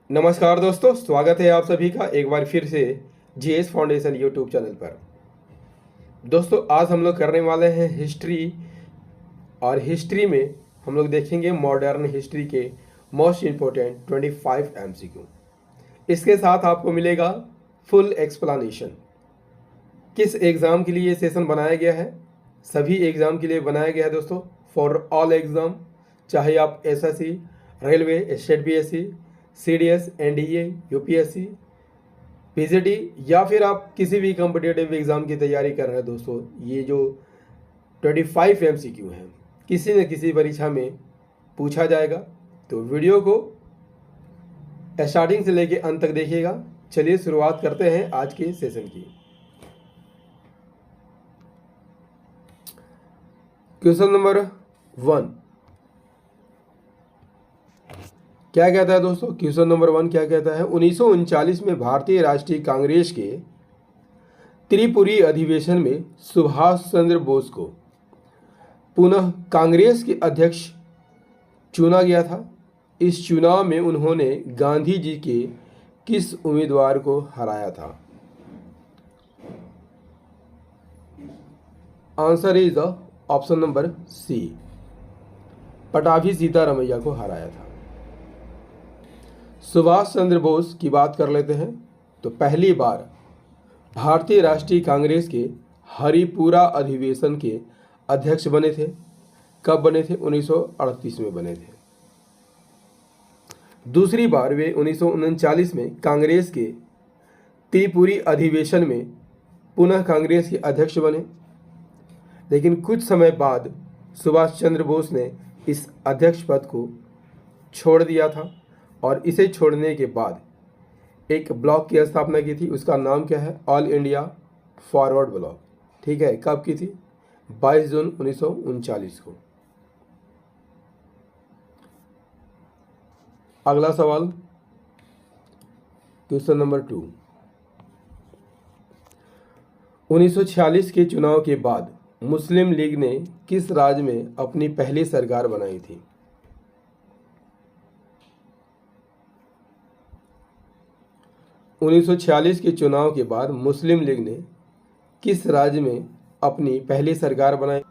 नमस्कार दोस्तों, स्वागत है आप सभी का एक बार फिर से जीएस फाउंडेशन यूट्यूब चैनल पर। दोस्तों, आज हम लोग करने वाले हैं हिस्ट्री, और हिस्ट्री में हम लोग देखेंगे मॉडर्न हिस्ट्री के मोस्ट इम्पोर्टेंट 25 एमसीक्यू। इसके साथ आपको मिलेगा फुल एक्सप्लेनेशन। किस एग्ज़ाम के लिए ये सेशन बनाया गया है? सभी एग्ज़ाम के लिए बनाया गया है दोस्तों, फॉर ऑल एग्ज़ाम। चाहे आप SSC, railway, state PSC, CDS, NDA, UPSC, PGD, या फिर आप किसी भी कॉम्पिटिटिव एग्ज़ाम की तैयारी कर रहे हैं दोस्तों, ये जो 25 एमसीक्यू हैं किसी न किसी परीक्षा में पूछा जाएगा। तो वीडियो को स्टार्टिंग से लेके अंत तक देखिएगा। चलिए शुरुआत करते हैं आज के सेशन की। क्वेश्चन नंबर 1 क्या कहता है दोस्तों? क्वेश्चन नंबर 1 क्या कहता है? 1939 में भारतीय राष्ट्रीय कांग्रेस के त्रिपुरी अधिवेशन में सुभाष चंद्र बोस को पुनः कांग्रेस के अध्यक्ष चुना गया था। इस चुनाव में उन्होंने गांधी जी के किस उम्मीदवार को हराया था? Answer is option number C, Pattabhi Sitaramayya को हराया था। सुभाष चंद्र बोस की बात कर लेते हैं। तो पहली बार भारतीय राष्ट्रीय कांग्रेस के हरिपुरा अधिवेशन के अध्यक्ष बने थे। कब बने थे? 1938 में बने थे। दूसरी बार वे 1939 में कांग्रेस के त्रिपुरी अधिवेशन में पुनः कांग्रेस के अध्यक्ष बने। लेकिन कुछ समय बाद सुभाष चंद्र बोस ने इस अध्यक्ष पद को छोड़ दिया था, और इसे छोड़ने के बाद एक ब्लॉक की स्थापना की थी। उसका नाम क्या है? All India forward block. ठीक है, कब की थी? 22 जून 1939 को। अगला सवाल, क्वेश्चन नंबर 2। 1946 के चुनाव के बाद मुस्लिम लीग ने किस राज्य में अपनी पहली सरकार बनाई थी? उन्नीस सौ 46 के चुनाव के बाद मुस्लिम लीग ने किस राज्य में अपनी पहली सरकार बनाई?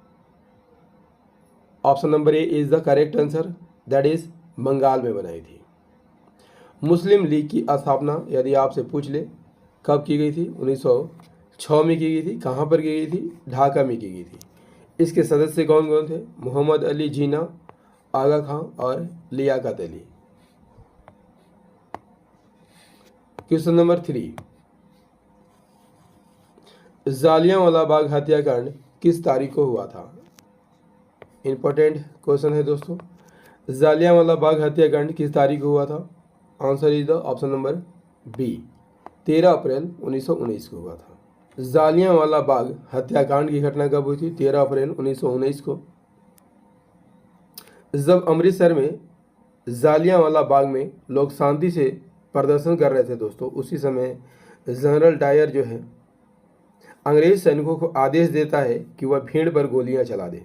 Option number A is the correct answer, that is Bengal में बनाई थी। मुस्लिम लीग की स्थापना यदि आपसे पूछ ले कब की गई थी? 1906 में की गई थी। कहाँ पर की गई थी? ढाका में की गई थी। इसके सदस्य कौन कौन थे? मोहम्मद अली जिन्ना, आगा खां और लियाकत अली। क्वेश्चन नंबर 3, जालियांवाला बाग हत्याकांड किस तारीख को हुआ था? इंपॉर्टेंट क्वेश्चन है दोस्तों। जालियांवाला बाग हत्याकांड किस तारीख को हुआ था? Answer is the option number B, 13 April 1919 को हुआ था। जालियांवाला बाग हत्याकांड की घटना कब हुई थी? 13 अप्रैल 1919 को। जब अमृतसर में जालियांवाला बाग में लोग शांति से प्रदर्शन कर रहे थे दोस्तों, उसी समय जनरल डायर जो है अंग्रेज सैनिकों को आदेश देता है कि वह भीड़ पर गोलियां चला दे,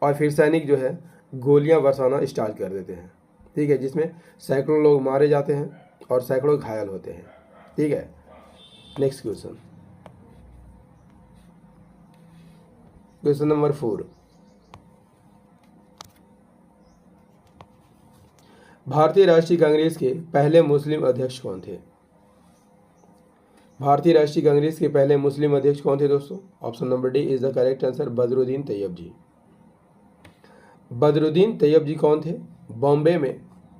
और फिर सैनिक जो है गोलियां बरसाना स्टार्ट कर देते हैं। ठीक है, जिसमें सैकड़ों लोग मारे जाते हैं और सैकड़ों घायल होते हैं। ठीक है, नेक्स्ट क्वेश्चन, क्वेश्चन नंबर 4। भारतीय राष्ट्रीय कांग्रेस के पहले मुस्लिम अध्यक्ष कौन थे? भारतीय राष्ट्रीय कांग्रेस के पहले मुस्लिम अध्यक्ष कौन थे दोस्तों? Option number D is the correct answer, Badruddin Tyabji. Badruddin Tyabji कौन थे? बॉम्बे में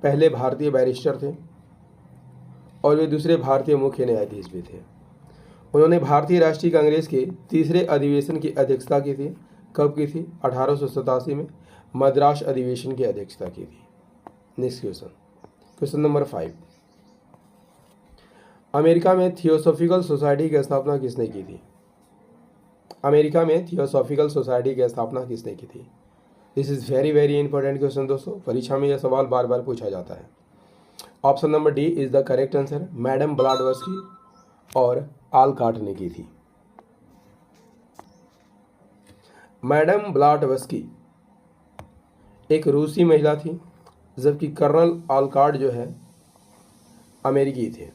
पहले भारतीय बैरिस्टर थे, और वे दूसरे भारतीय मुख्य न्यायाधीश भी थे। उन्होंने भारतीय राष्ट्रीय कांग्रेस के तीसरे अधिवेशन की अध्यक्षता की थी। कब की थी? 1887 में मद्रास अधिवेशन की अध्यक्षता की थी। Next question, question number 5। America में थियोसॉफिकल सोसाइटी की स्थापना किसने की थी? अमेरिका में थियोसॉफिकल सोसाइटी की स्थापना किसने की थी? This is very very important question दोस्तों, परीक्षा में यह सवाल बार बार पूछा जाता है। Option number D is the correct answer, madam Blavatsky और आलकाट ने की थी। मैडम ब्लाडवस्की एक रूसी महिला थी जबकि कर्नल ऑलकॉट जो है अमेरिकी थे।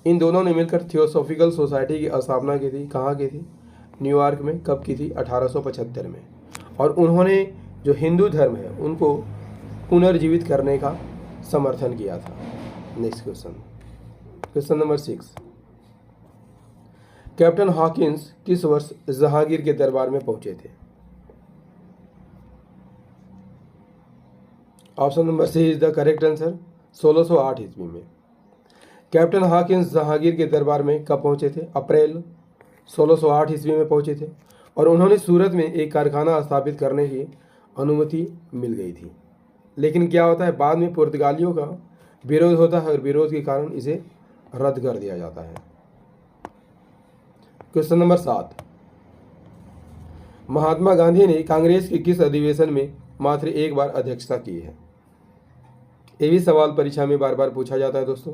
इन दोनों ने मिलकर थियोसॉफिकल सोसाइटी की स्थापना की थी। कहाँ की थी? न्यूयॉर्क में। कब की थी? 1875 में। और उन्होंने जो हिंदू धर्म है उनको पुनर्जीवित करने का समर्थन किया था। Next question, question number 6। Captain Hawkins किस वर्ष जहांगीर के दरबार में पहुंचे थे? Option number C is the correct answer, 1608 ईस्वी में। कैप्टन हॉकिंस जहांगीर के दरबार में कब पहुंचे थे? अप्रैल 1608 ईस्वी में पहुंचे थे। और उन्होंने सूरत में एक कारखाना स्थापित करने की अनुमति मिल गई थी। लेकिन क्या होता है, बाद में पुर्तगालियों का विरोध होता है और विरोध के कारण इसे रद्द कर दिया जाता है। Question number 7। महात्मा गांधी ने कांग्रेस के किस अधिवेशन में मात्र एक बार अध्यक्षता की है? ये भी सवाल परीक्षा में बार बार पूछा जाता है दोस्तों।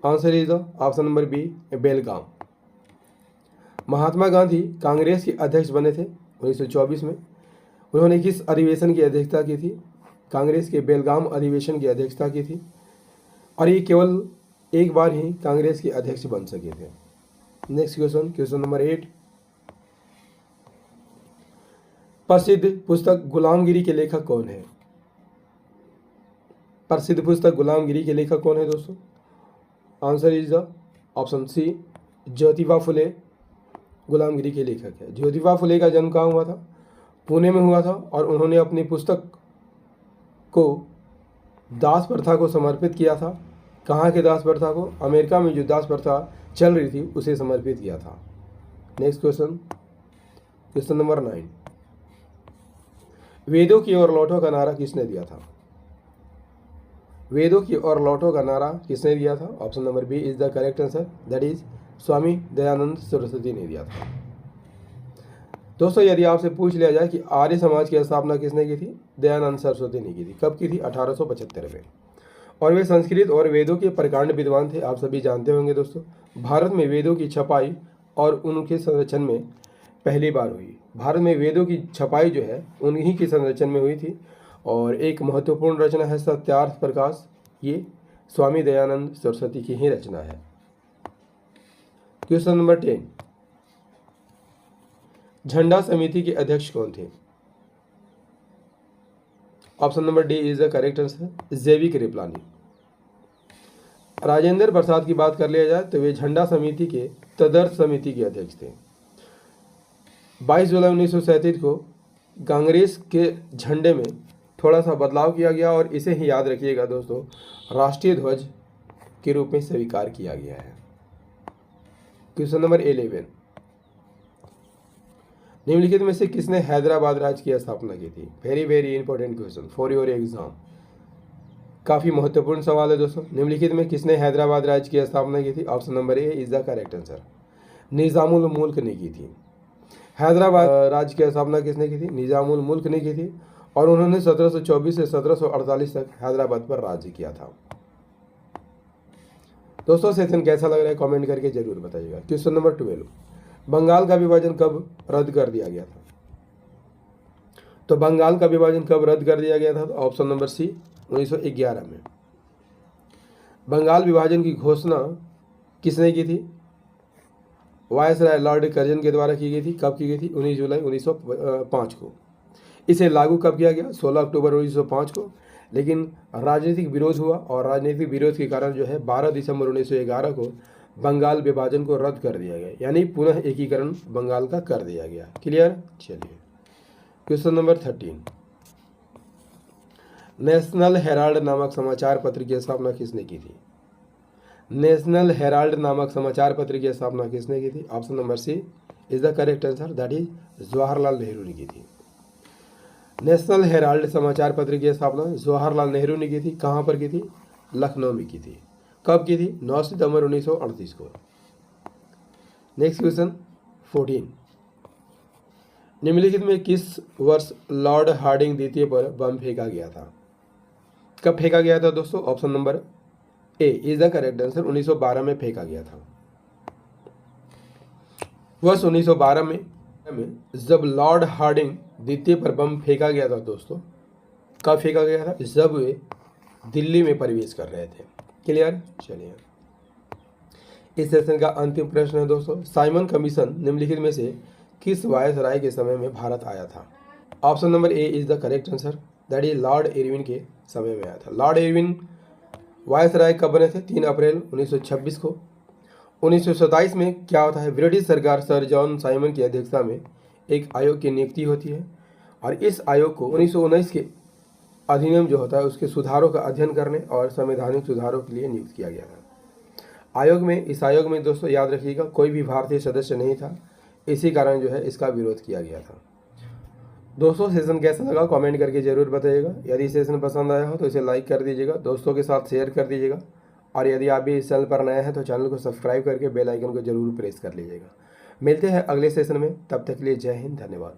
Answer is option number B, Belgaum. Mahatma Gandhi Congress के अध्यक्ष बने थे 1924 में। उन्होंने किस अधिवेशन की अध्यक्षता की थी? कांग्रेस के बेलगाम अधिवेशन की अध्यक्षता की थी। और ये केवल एक बार ही कांग्रेस के अध्यक्ष बन सके थे। Next question, question number 8। प्रसिद्ध पुस्तक गुलामगिरी के लेखक कौन है? प्रसिद्ध पुस्तक गुलामगिरी के लेखक कौन है दोस्तों? Answer is the option C, Jyotiba Phule Gulamgiri के लेखक है। ज्योतिबा फुले का जन्म कहाँ हुआ था? पुणे में हुआ था। और उन्होंने अपनी पुस्तक को दास प्रथा को समर्पित किया था। कहाँ के दास प्रथा को? अमेरिका में जो दास प्रथा चल रही थी उसे समर्पित किया था। Next question, question number 9। वेदों की ओर लौटो का नारा किसने दिया था? वेदों की ओर लौटो का नारा किसने दिया था? Option number B is the correct answer, that is Swami Dayanand Saraswati ने दिया था। दोस्तों यदि आपसे पूछ लिया जाए कि आर्य समाज की स्थापना किसने की थी? दयानंद सरस्वती ने की थी। कब की थी? 1875 में। और वे संस्कृत और वेदों के प्रकांड विद्वान थे। आप सभी जानते होंगे दोस्तों। भारत में वेदों की छपाई और उनके संरक्षण में पहली बार हुई। भारत में वेदों की छपाई जो है उन्हीं की संरक्षण में हुई थी। और एक महत्वपूर्ण रचना है सत्यार्थ प्रकाश, ये स्वामी दयानंद सरस्वती की ही रचना है। Question number 10। झंडा समिति के अध्यक्ष कौन थे? Option number D is the correct answer, जेवी कृपलानी। राजेंद्र प्रसाद की बात कर लिया जाए तो वे झंडा समिति के तदर्थ समिति के अध्यक्ष थे। 22 जुलाई 1937 को कांग्रेस के झंडे में थोड़ा सा बदलाव किया गया और इसे ही याद रखिएगा दोस्तों, राष्ट्रीय ध्वज के रूप में स्वीकार किया गया है। Question number 11। निम्नलिखित में से किसने हैदराबाद राज्य की स्थापना की थी? Very very important question for your exam, काफी महत्वपूर्ण सवाल है दोस्तों। निम्नलिखित में किसने हैदराबाद राज्य की स्थापना की थी? Option number A is the correct answer, Nizamul मुल्क ने की थी। हैदराबाद राज्य की स्थापना किसने की थी? निजामुल मुल्क ने की थी। और उन्होंने 1724 से 1748 तक हैदराबाद पर राज्य किया था। दोस्तों सेशन कैसा लग रहा है कमेंट करके जरूर बताइएगा। Question number 12। बंगाल का विभाजन कब रद्द कर दिया गया था? तो बंगाल का विभाजन कब रद्द कर दिया गया था? तो ऑप्शन नंबर सी, 1911 में। बंगाल विभाजन की घोषणा किसने की थी? वायसराय लॉर्ड कर्जन के द्वारा की गई थी। कब की गई थी? 19 जुलाई 1905 को। इसे लागू कब किया गया? 16 अक्टूबर 1905 को। लेकिन राजनीतिक विरोध हुआ और राजनीतिक विरोध के कारण जो है 12 दिसंबर 1911 को बंगाल विभाजन को रद्द कर दिया गया, यानी पुनः एकीकरण बंगाल का कर दिया गया। क्लियर? चलिए क्वेश्चन नंबर 13। नेशनल हेराल्ड नामक समाचार पत्र की स्थापना किसने की थी? नेशनल हेराल्ड नामक समाचार पत्र की स्थापना किसने की थी? Option number C is the correct answer, that is Jawaharlal Nehru ने की थी। नेशनल हेराल्ड समाचार पत्र की स्थापना जवाहरलाल नेहरू ने की थी। कहाँ पर की थी? लखनऊ में की थी। कब की थी? 9 सितंबर 1938 को। Next question 14। निम्नलिखित में किस वर्ष लॉर्ड हार्डिंग द्वितीय पर बम फेंका गया था? कब फेंका गया था दोस्तों? Option number A is the correct answer, 1912 में फेंका गया था। वर्ष 1912 में जब लॉर्ड हार्डिंग द्वितीय पर बम फेंका गया था दोस्तों, कब फेंका गया था? जब वे दिल्ली में प्रवेश कर रहे थे। क्लियर? चलिए, इस सेशन का अंतिम प्रश्न है दोस्तों, साइमन कमीशन निम्नलिखित में से किस वायसराय के समय में भारत आया था? Option number A is the correct answer, that is Lord Irwin के समय में आया था। लॉर्ड इरविन वायसराय कब बने थे? 3 अप्रैल 1926 को। 1927 में क्या होता है? ब्रिटिश सरकार सर जॉन साइमन की अध्यक्षता में एक आयोग की नियुक्ति होती है और इस आयोग को 1919 के अधिनियम जो होता है उसके सुधारों का अध्ययन करने और संवैधानिक सुधारों के लिए नियुक्त किया गया था। इस आयोग में दोस्तों याद रखिएगा, कोई भी भारतीय सदस्य नहीं था, इसी कारण जो है इसका विरोध किया गया था। दोस्तों सेशन कैसा लगा कमेंट करके ज़रूर बताइएगा। यदि सेशन पसंद आया हो तो इसे लाइक कर दीजिएगा, दोस्तों के साथ शेयर कर दीजिएगा और यदि आप भी इस चैनल पर नए हैं तो चैनल को सब्सक्राइब करके बेल आइकन को जरूर प्रेस कर लीजिएगा। मिलते हैं अगले सेशन में, तब तक के लिए जय हिंद, धन्यवाद।